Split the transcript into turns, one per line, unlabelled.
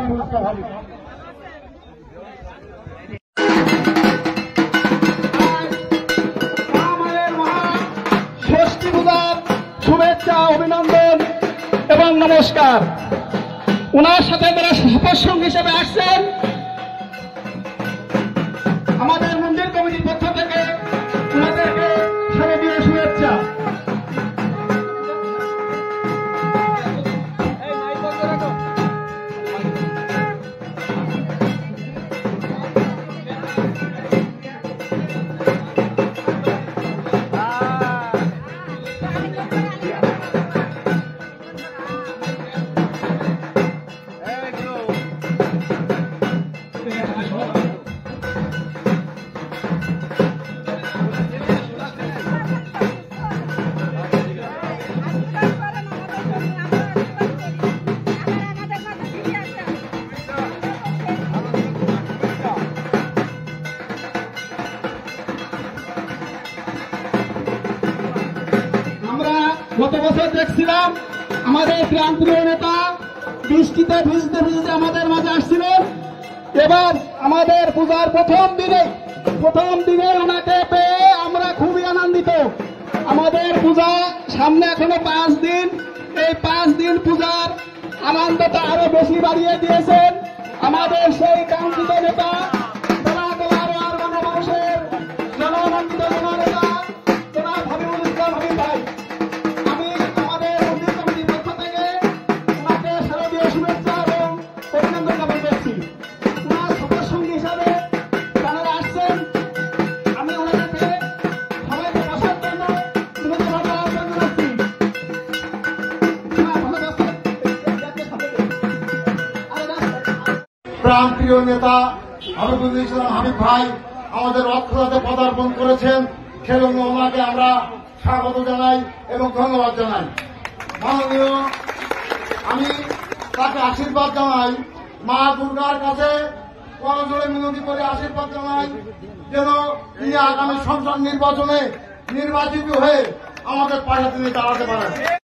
হাবিবুল ইসলাম হাবিব। আমাদের মহা ষষ্ঠী পূজার শুভেচ্ছা, অভিনন্দন এবং নমস্কার। ওনার সাথে যারা সফরসঙ্গী হিসেবে আসছেন, আমাদের মন্দির কমিটির পক্ষ থেকে ওনাদেরকে শারদীয় শুভেচ্ছা। গত বছর দেখছিলাম আমাদের প্রান্তীয় নেতা বৃষ্টিতে ভিজতে ভিজতে আমাদের মাঝে আসছিলেন। এবার আমাদের পূজার প্রথম দিনে ওনাকে পেয়ে আমরা খুবই আনন্দিত। আমাদের পূজা সামনে এখনো 5 দিন, এই 5 দিন পূজার আনন্দটা আরো বেশি বাড়িয়ে দিয়েছেন আমাদের সেই কাঙ্ক্ষিত নেতা মানুষের জনআনন্দিত জননেতা জনাব হাবিবুল ইসলাম হাবিব ভাই।
প্রাণপ্রিয় নেতা হাবিবুল ইসলাম হাবিব ভাই আমাদের রথখলাতে পদার্পণ করেছেন, সেজন্য ওনাকে আমরা স্বাগত জানাই এবং ধন্যবাদ জানাই। মাননীয়, আমি তাকে আশীর্বাদ জানাই, মা দুর্গার কাছে করজোড়ে মিনতি করে আশীর্বাদ জানাই যেন তিনি আগামী সংসদ নির্বাচনে নির্বাচিত হয়ে আমাদের পাশে তিনি দাঁড়াতে পারেন।